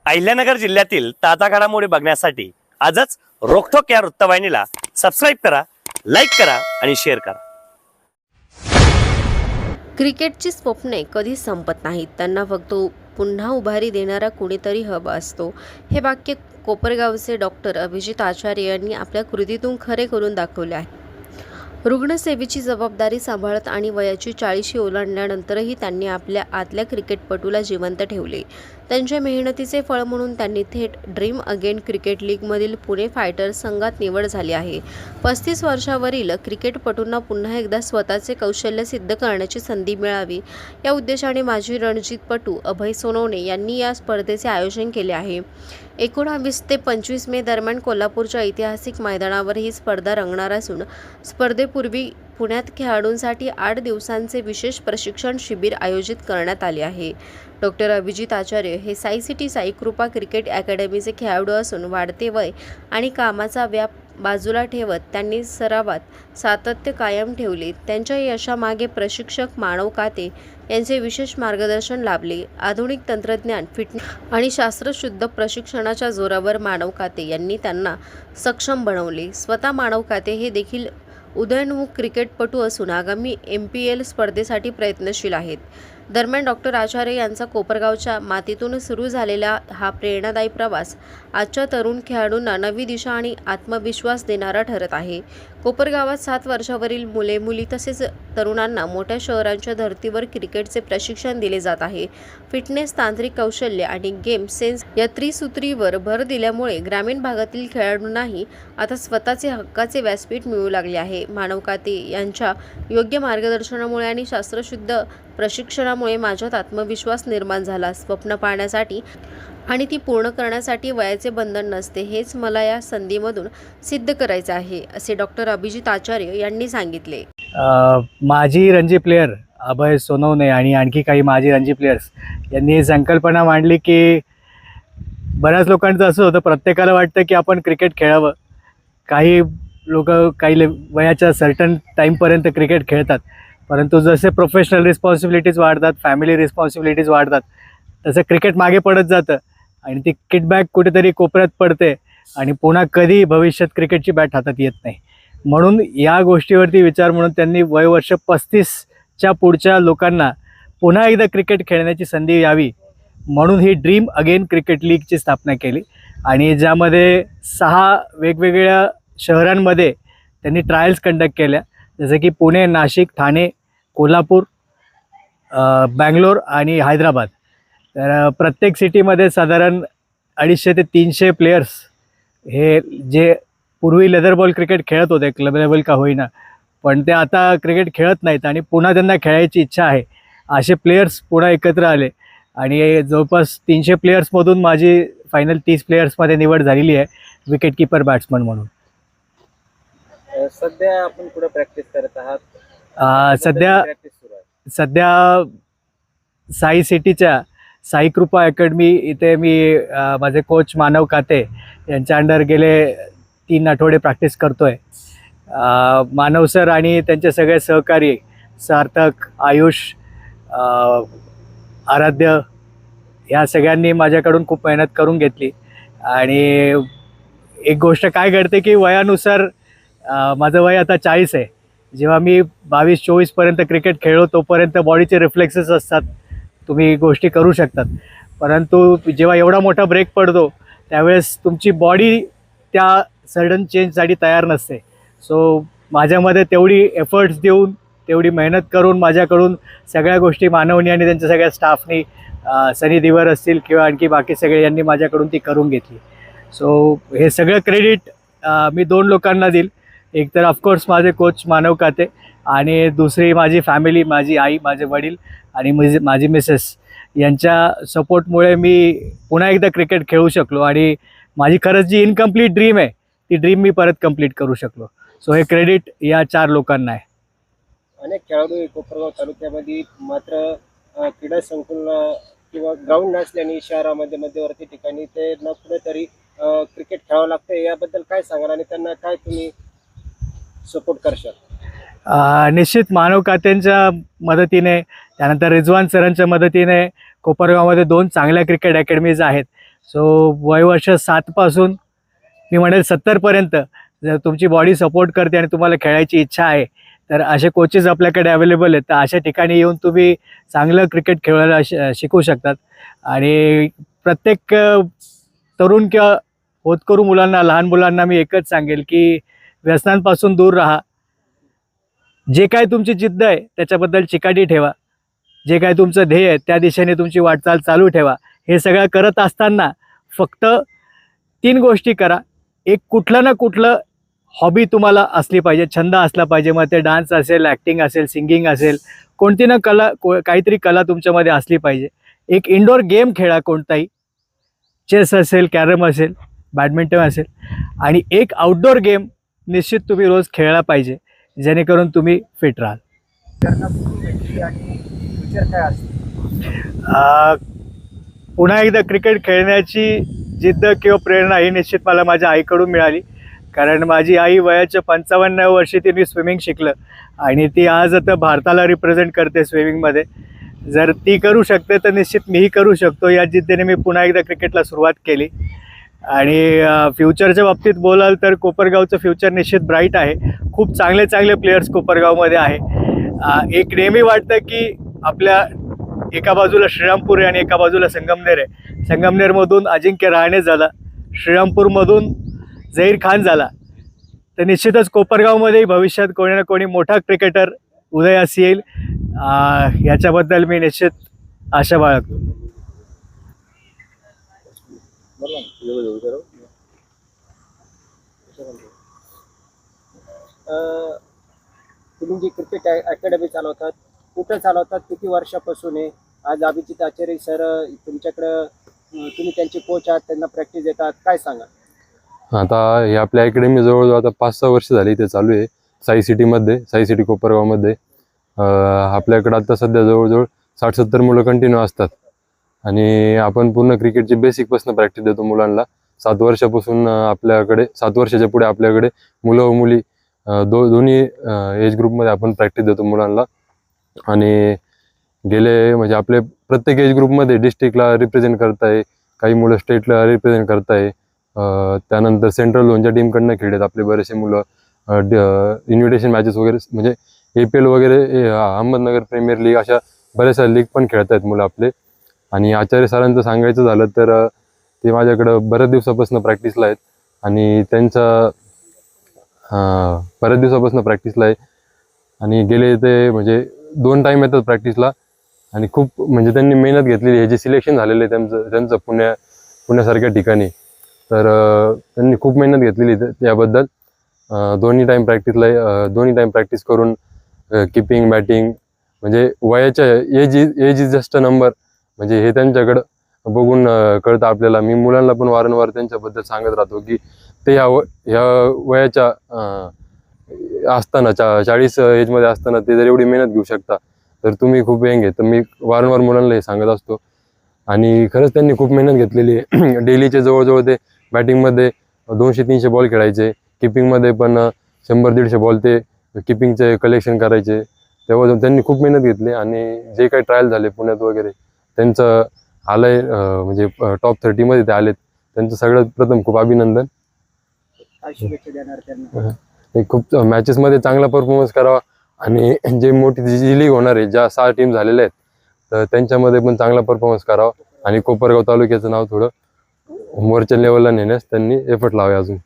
अहिल्यानगर जिल्ह्यातील ताजा घडामोडी बघण्यासाठी आजच रोखोक या वृत्तवाहिनीला सबस्क्राईब करा, लाईक करा आणि शेअर करा। क्रिकेटची स्वप्ने कधी संपत नाहीत, त्यांना फक्त पुन्हा उभारी देणारा कुणीतरी हवा असतो। हे वाक्य कोपरगावचे डॉक्टर अभिजित आचार्य यांनी आपल्या कृतीतून खरे करून दाखवले आहे। रुग्णसेवेची जबाबदारी सांभाळत आणि वयाची 40 ओलांडल्यानंतरही त्यांनी आपल्या आतल्या क्रिकेटपटूला जिवंत ठेवले। त्यांच्या मेहनतीचे फळ म्हणून त्यांनी थेट ड्रीम अगेन क्रिकेट लीगमधील पुणे फायटर्स संघात निवड झाली आहे। 35 वर्षावरील क्रिकेटपटूंना पुन्हा एकदा स्वतःचे कौशल्य सिद्ध करण्याची संधी मिळावी या उद्देशाने माजी रणजीतपटू अभय सोनवणे यांनी या स्पर्धेचे आयोजन केले आहे। 19 ते 25 मे दरम्यान कोल्हापूरच्या ऐतिहासिक मैदानावर ही स्पर्धा रंगणार असून स्पर्धेपूर्वी पुण्यात खेळाडूंसाठी 8 दिवसांचे विशेष प्रशिक्षण शिबिर आयोजित करण्यात आले आहे। डॉक्टर अभिजित आचार्य हे साई सिटी साई कृपा क्रिकेट अकॅडमीचे खेळाडू असून वाढते वय आणि कामाचा व्याप बाजूला ठेवत त्यांनी सरावात सातत्य कायम ठेवले। त्यांच्या यशामागे प्रशिक्षक मानव काते यांचे विशेष मार्गदर्शन लाभले। आधुनिक तंत्रज्ञान, फिटनेस आणि शास्त्रशुद्ध प्रशिक्षणाच्या जोरावर मानव काते यांनी त्यांना सक्षम बनवले। स्वतः मानव काते हे देखील उदयोन्मुख क्रिकेटपटू असून आगामी MPL स्पर्धेसाठी प्रयत्नशील आहेत। दरम्यान डॉक्टर आचार्य यांचा कोपरगावच्या मातीतून सुरू झालेला हा प्रेरणादायी प्रवास आजच्या तरुण खेळाडूंना नवी दिशा आणि आत्मविश्वास देणारा ठरत आहे। कोपरगावात 7 वर्षावरील मुले-मुली तसेच तरुणांना मोठ्या शहरांच्या धर्तीवर क्रिकेटचे प्रशिक्षण दिले जात आहे। फिटनेस, तांत्रिक कौशल्य आणि गेम सेन्स या त्रिसूत्रीवर भर दिल्यामुळे ग्रामीण भागातील खेळाडूंनाही आता स्वतःचे हक्काचे व्यासपीठ मिळू लागले आहे। मानव काते यांच्या योग्य मार्गदर्शनामुळे आणि शास्त्रशुद्ध प्रशिक्षणामुळे माझ्यात आत्मविश्वास निर्माण झाला। स्वप्न पाहण्यासाठी आणि ती पूर्ण करण्यासाठी वयाचे बंधन नसते, हेच मला या संधीमधून सिद्ध करायचे आहे, असे डॉक्टर अभिजित आचार्य यांनी सांगितले। माजी रणजी प्लेयर अभय सोनवणे आणि आणखी काही माजी रणजी प्लेयर्स यांनी ही संकल्पना मांडली की बऱ्याच लोकांचं असं होतं, प्रत्येकाला वाटतं की आपण क्रिकेट खेळावं। काही लोक काही वयाच्या सर्टन टाईमपर्यंत क्रिकेट खेळतात, परंतु जसे प्रोफेशनल रिस्पॉन्सिबिलिटीज वाढतात, फॅमिली रिस्पॉन्सिबिलिटीज वाढतात, तसं क्रिकेट मागे पडत जातं आणि ती किटबॅक कुठेतरी कोपऱ्यात पडते आणि पुन्हा कधी भविष्यात क्रिकेटची बॅट हातात येत नाही। म्हणून या गोष्टीवरती विचार म्हणून त्यांनी वयवर्ष 35च्या पुढच्या लोकांना पुन्हा एकदा क्रिकेट खेळण्याची संधी यावी म्हणून ही ड्रीम अगेन क्रिकेट लीगची स्थापना केली आणि ज्यामध्ये 6 वेगवेगळ्या शहरांमध्ये त्यांनी ट्रायल्स कंडक्ट केल्या, जसं की पुणे, नाशिक, ठाणे, कोल्हापूर, बँगलोर आणि हैदराबाद। तर प्रत्येक सिटीमध्ये साधारण 250 ते 300 प्लेयर्स हे जे पूर्वी लेदर बॉल क्रिकेट खेळत होते, क्लब लेवल का होईना, पण ते आता क्रिकेट खेळत नाहीत आणि पुन्हा त्यांना खेळायची इच्छा आहे, असे प्लेयर्स पुन्हा एकत्र आले आणि जवळपास 300 प्लेयर्समधून माझी फायनल 30 प्लेयर्समध्ये निवड झालेली आहे विकेट कीपर बॅट्समन म्हणून। सध्या आपण कुठे प्रॅक्टिस करत आहात? सध्या साई सिटीच्या साई कृपा अकॅडमी इथे मी माझे कोच मानव काते यांच्या अंडर गेले 3 आठवडे प्रॅक्टिस करतोय। मानव सर आणि त्यांचे सगळे सहकारी सार्थक, आयुष, आराध्य या सगळ्यांनी माझ्याकडून खूप मेहनत करून घेतली आणि एक गोष्ट काय घडते की वयानुसार माझं वय आता 40 आहे। जेव्हा मी 22-24 पर्यंत क्रिकेट खेळलो तोपर्यंत बॉडीचे रिफ्लेक्सेस असतात, तुम्ही गोष्टी करू शकतात, परंतु जेव्हा एवढा मोठा ब्रेक पडतो त्यावेळेस तुमची बॉडी त्या सडन चेंजसाठी तयार नसते। सो माझ्यामध्ये तेवढी एफर्ट्स देऊन, तेवढी मेहनत करून माझ्याकडून सगळ्या गोष्टी मानवनी आणि त्यांच्या सगळ्या स्टाफनी, सनी दिवर असतील किंवा आणखी बाकी सगळे यांनी माझ्याकडून ती करून घेतली। सो हे सगळं क्रेडिट मी 2 लोकांना देईल। एक तर ऑफकोर्स माझे कोच मानव काते आणि दुसरी माझी फॅमिली, माझी आई, माझे वडील आणि माझी मिसेस यांच्या सपोर्टमुळे मी पुन्हा एकदा क्रिकेट खेळू शकलो आणि माझी खरंच जी इनकम्प्लीट ड्रीम आहे ती ड्रीम मी परत कंप्लीट करू शकलो। सो हे क्रेडिट या 4 लोकांना आहे। अनेक खेळाडू कोपरगाव तालुक्यामध्ये मात्र क्रीडा संकुल किंवा ग्राउंड नसल्याने शहरामध्ये मध्यवर्ती ठिकाणी ते न कुठेतरी क्रिकेट खेळावं लागतं, याबद्दल काय सांगाल आणि त्यांना काय तुम्ही सपोर्ट करशाल? निश्चित मानव कातेंच्या मदतीने, त्यानंतर रिजवान सरांच्या मदतीने कोपरगावमध्ये 2 चांगल्या क्रिकेट अकॅडमीज आहेत सो वयवर्ष 7पासून मी म्हणेल 70पर्यंत जर तुमची बॉडी सपोर्ट करते आणि तुम्हाला खेळायची इच्छा आहे तर असे कोचेस आपल्याकडे अवेलेबल आहेत. तर अशा ठिकाणी येऊन तुम्ही चांगलं क्रिकेट खेळायला शिकू शकतात. आणि प्रत्येक तरुण किंवा होतकरू मुलांना, लहान मुलांना मी एकच सांगेल की व्यसनांपासून दूर राहा. जे काय तुमची जिद्द आहे त्याच्याबद्दल चिकाटी ठेवा. जे काय तुमचं ध्येय आहे त्या दिशेने तुमची वाटचाल चालू ठेवा. हे सगळं करत असताना फक्त 3 गोष्टी करा. एक कुठलं ना कुठलं हॉबी तुम्हाला असली पाहिजे, छंद असला पाहिजे. मग ते डान्स असेल, ॲक्टिंग असेल, सिंगिंग असेल, कोणती ना काहीतरी कला तुमच्यामध्ये असली पाहिजे. एक इंडोर गेम खेळा कोणताही, चेस असेल, कॅरम असेल, बॅडमिंटन असेल. आणि एक आउटडोर गेम निश्चित तुम्ही रोज खेळला पाहिजे जेणेकरून तुम्ही फिट राहाल. पुन्हा एकदा क्रिकेट खेळण्याची जिद्द किंवा प्रेरणा ही निश्चित मला माझ्या आईकडून मिळाली. कारण माझी आई वयाच्या 55व्या वर्षी तिने स्विमिंग शिकलं आणि ती आज आता भारताला रिप्रेझेंट करते स्विमिंगमध्ये. जर ती करू शकते तर निश्चित मीही करू शकतो. या जिद्दीने मी पुन्हा एकदा क्रिकेटला सुरुवात केली. आणि फ्युचरच्या बाबतीत बोलाल तर कोपरगावचं फ्युचर निश्चित ब्राईट आहे. खूप चांगले चांगले प्लेयर्स कोपरगावमध्ये आहे. एक नेहमी वाटतं की आपल्या एका बाजूला श्रीरामपूर आहे आणि एका बाजूला संगमनेर आहे. संगमनेरमधून अजिंक्य रहाणे झाला, श्रीरामपूरमधून झहीर खान झाला. तर निश्चितच कोपरगावमध्येही भविष्यात कोणी ना कोणी मोठा क्रिकेटर उदयास येईल. याच्याबद्दल मी निश्चित आशा बाळगतो. तुम्ही जी क्रिकेट अकॅडमी चालवतात, कुठे चालवतात, किती वर्षापासून आहे? आज अभिजित आचार्य सर तुमच्याकडं, तुम्ही त्यांचे कोच आहात, त्यांना प्रॅक्टिस देतात, काय सांगा? आता हे आपल्या अकॅडमी जवळजवळ आता 5-6 वर्ष झाली इथे चालू आहे. साई सिटी कोपरगावमध्ये. आपल्याकडं आता सध्या जवळजवळ 60-70 मुलं कंटिन्यू असतात. आणि आपण पूर्ण क्रिकेटची बेसिकपासून प्रॅक्टिस देतो मुलांना. 7 वर्षापासून आपल्याकडे, 7 वर्षाच्या पुढे आपल्याकडे मुलं व मुली दोन्ही एज ग्रुपमध्ये आपण प्रॅक्टिस देतो मुलांना. आणि गेले म्हणजे आपले प्रत्येक एज ग्रुपमध्ये डिस्ट्रिक्टला रिप्रेझेंट करताय, काही मुलं स्टेटला रिप्रेझेंट करताय. त्यानंतर सेंट्रल झोनच्या टीमकडनं खेळतात आपले बरेचसे मुलं. इन्व्हिटेशन मॅचेस वगैरे म्हणजे APL वगैरे, अहमदनगर प्रीमियर लीग, अशा बऱ्याचशा लीग पण खेळत आहेत मुलं आपले. आणि आचार्य सरांचं सांगायचं झालं तर ते माझ्याकडं बऱ्याच दिवसापासून प्रॅक्टिसला आहेत. आणि त्यांचा बऱ्याच दिवसापासून प्रॅक्टिसला आहे. आणि गेले ते म्हणजे 2 टाईम येतात प्रॅक्टिसला. आणि खूप म्हणजे त्यांनी मेहनत घेतलेली आहे. जे सिलेक्शन झालेलं आहे त्यांचं पुण्यासारख्या ठिकाणी, तर त्यांनी खूप मेहनत घेतलेली त्याबद्दल. दोन्ही टाईम प्रॅक्टिस करून किपिंग, बॅटिंग, म्हणजे वयाच्या age is just a number, म्हणजे हे त्यांच्याकडं बघून कळतं आपल्याला. मी मुलांना पण वारंवार त्यांच्याबद्दल सांगत राहतो की ते ह्या वयाच्या असताना 40 एजमध्ये असताना ते जर एवढी मेहनत घेऊ शकता तर तुम्ही खूप यंग आहे. तर मी वारंवार मुलांना हे सांगत असतो. आणि खरंच त्यांनी खूप मेहनत घेतलेली आहे. डेलीचे जवळजवळ ते बॅटिंगमध्ये 200-300 बॉल खेळायचे, किपिंगमध्ये पण 100-150 बॉल ते किपिंगचे कलेक्शन करायचे. तेव्हा त्यांनी खूप मेहनत घेतली. आणि जे काही ट्रायल झाले पुण्यात वगैरे त्यांचं आलंय, म्हणजे टॉप 30मध्ये ते आलेत. त्यांचं सगळ्यात प्रथम खूप अभिनंदन. काय शुभेच्छा देणार त्यांना? ते खूप मॅचेसमध्ये चांगला परफॉर्मन्स करावा. आणि जे मोठी जी लीग होणार आहे, ज्या 6 टीम झालेल्या आहेत, तर त्यांच्यामध्ये पण चांगला परफॉर्मन्स करावा. आणि कोपरगाव तालुक्याचं नाव थोडं वरच्या लेवलला नेण्यास त्यांनी एफर्ट लावावे अजून.